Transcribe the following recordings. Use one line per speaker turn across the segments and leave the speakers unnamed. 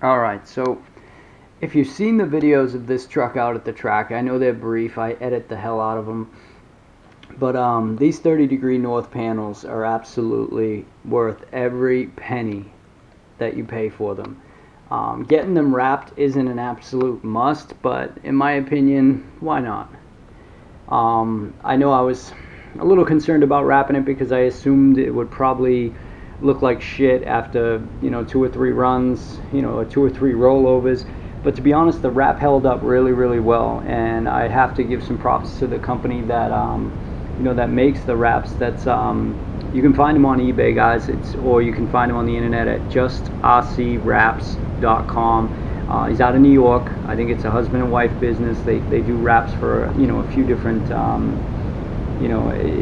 Alright, so if you've seen the videos of this truck out at the track, I know they're brief, I edit the hell out of them, but these 30-degree north panels are absolutely worth every penny that you pay for them. Getting them wrapped isn't an absolute must, but in my opinion, why not? I know I was a little concerned about wrapping it because I assumed it would probably look like shit after 2 or 3 runs, or 2 or 3 rollovers. But to be honest, the wrap held up really, really well, and I have to give some props to the company that that makes the wraps. That's you can find them on eBay, guys. Or you can find them on the internet at justrcwraps.com. He's out of New York. I think it's a husband and wife business. They do wraps for a few different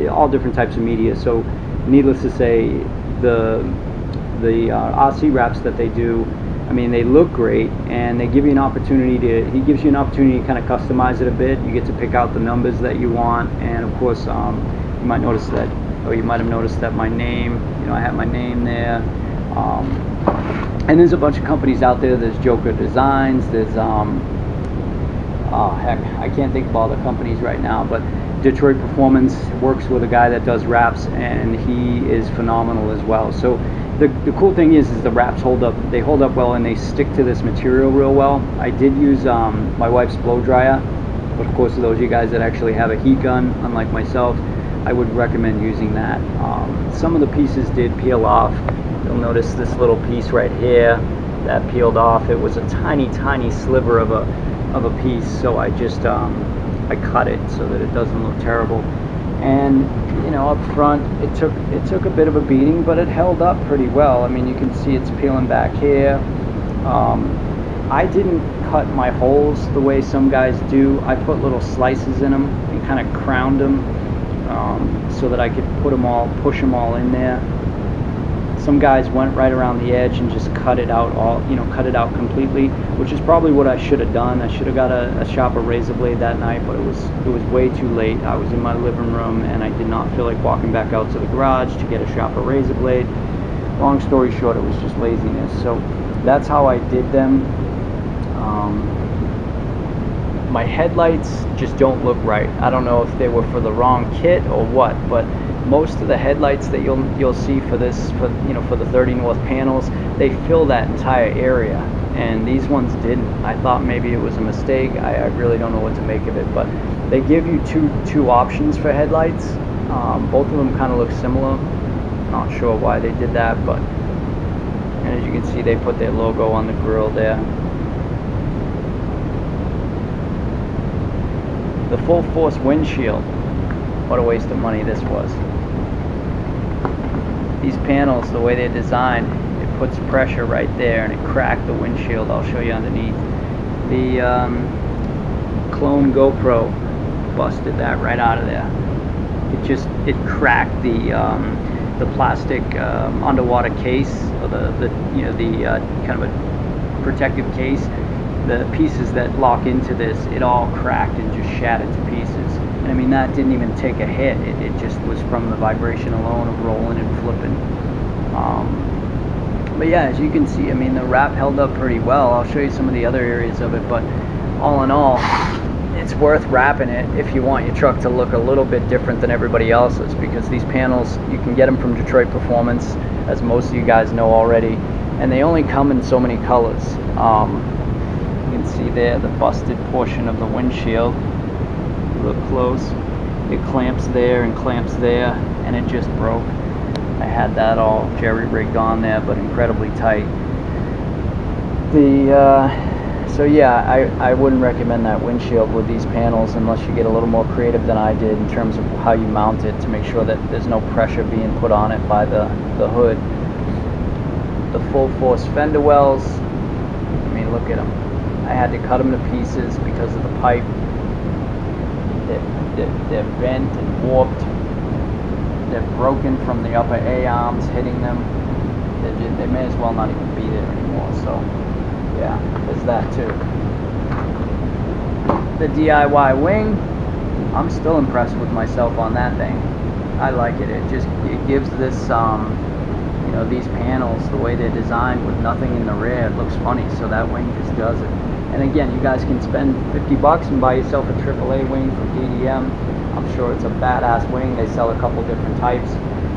all different types of media. So needless to say, the RC wraps that they do, I mean, they look great, and they give you an opportunity he gives you an opportunity to kind of customize it a bit. You get to pick out the numbers that you want, and of course, you might notice that, or you might have noticed that my name, I have my name there. And there's a bunch of companies out there. There's Joker Designs. There's oh heck, I can't think of all the companies right now, but Detroit Performance works with a guy that does wraps, and he is phenomenal as well. So the cool thing is the wraps hold up. They hold up well, and they stick to this material real well. I did use my wife's blow dryer, but of course, for those of you guys that actually have a heat gun, unlike myself, I would recommend using that. Some of the pieces did peel off. You'll notice this little piece right here that peeled off. It was a tiny, tiny sliver of a piece, so I just I cut it so that it doesn't look terrible. And up front, it took a bit of a beating, but it held up pretty well. I mean, you can see it's peeling back here. I didn't cut my holes the way some guys do. I put little slices in them and kind of crowned them so that I could push them all in there. Some guys went right around the edge and just cut it out cut it out completely, which is probably what I should have done. I should have got a sharper razor blade that night, but it was way too late. I was in my living room, and I did not feel like walking back out to the garage to get a sharper razor blade. Long story short, it was just laziness. So that's how I did them. My headlights just don't look right. I don't know if they were for the wrong kit or what, but most of the headlights that you'll see for the 30 North panels, they fill that entire area, and these ones didn't. I thought maybe it was a mistake. I really don't know what to make of it, but they give you two options for headlights. Both of them kind of look similar. Not sure why they did that, but and as you can see, they put their logo on the grill there. The full force windshield. What a waste of money this was. These panels, the way they're designed, it puts pressure right there, and it cracked the windshield. I'll show you underneath. The clone GoPro busted that right out of there. It cracked the plastic underwater case, or the kind of a protective case. The pieces that lock into this, it all cracked and just shattered to pieces. And I mean, that didn't even take a hit. It just was from the vibration alone of rolling and flipping. But yeah, as you can see, I mean, the wrap held up pretty well. I'll show you some of the other areas of it, but all in all, it's worth wrapping it if you want your truck to look a little bit different than everybody else's, because these panels, you can get them from Detroit Performance, as most of you guys know already, and they only come in so many colors. You can see there the busted portion of the windshield. Look close. It clamps there and clamps there, and it just broke. I had that all jerry-rigged on there, but incredibly tight. So yeah, I wouldn't recommend that windshield with these panels unless you get a little more creative than I did in terms of how you mount it to make sure that there's no pressure being put on it by the hood. The full force fender wells, I mean, look at them. I had to cut them to pieces because of the pipe. They're bent and warped. They're broken from the upper A-arms hitting them. They may as well not even be there anymore. So yeah, there's that too. The DIY wing, I'm still impressed with myself on that thing. I like it. It gives this know, these panels, the way they're designed with nothing in the rear, it looks funny, so that wing just does it. And again, you guys can spend 50 bucks and buy yourself a AAA wing from DDM. I'm sure it's a badass wing. They sell a couple different types.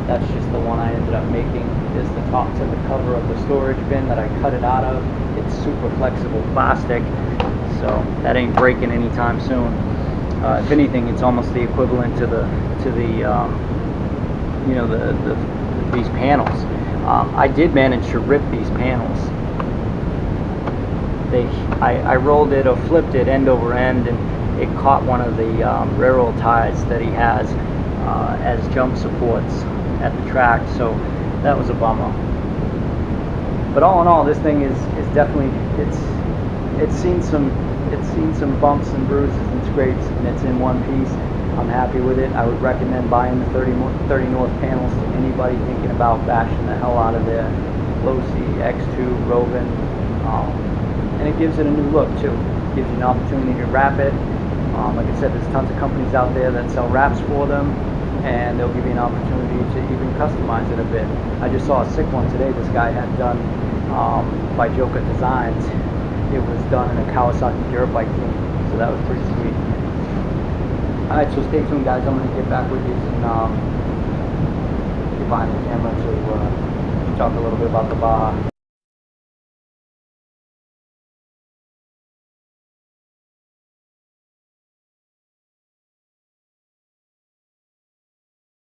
That's just the one I ended up making. There's the top to the cover of the storage bin that I cut it out of. It's super flexible plastic, so that ain't breaking anytime soon. If anything, it's almost the equivalent to the you know, these panels. I did manage to rip these panels. I rolled it or flipped it end over end, and it caught one of the railroad ties that he has as jump supports at the track, so that was a bummer. But all in all, this thing is definitely, it's seen some bumps and bruises and scrapes, and it's in one piece. I'm happy with it. I would recommend buying the 30 North panels to anybody thinking about bashing the hell out of their low-C X2 Rovin. And it gives it a new look too. It gives you an opportunity to wrap it. Like I said, there's tons of companies out there that sell wraps for them, and they'll give you an opportunity to even customize it a bit. I just saw a sick one today. This guy had done by Joker Designs. It was done in a Kawasaki dirt bike team, so that was pretty sweet. Alright, so stay tuned, guys. I'm going to get back with you and get behind the camera to talk a little bit about the Baja.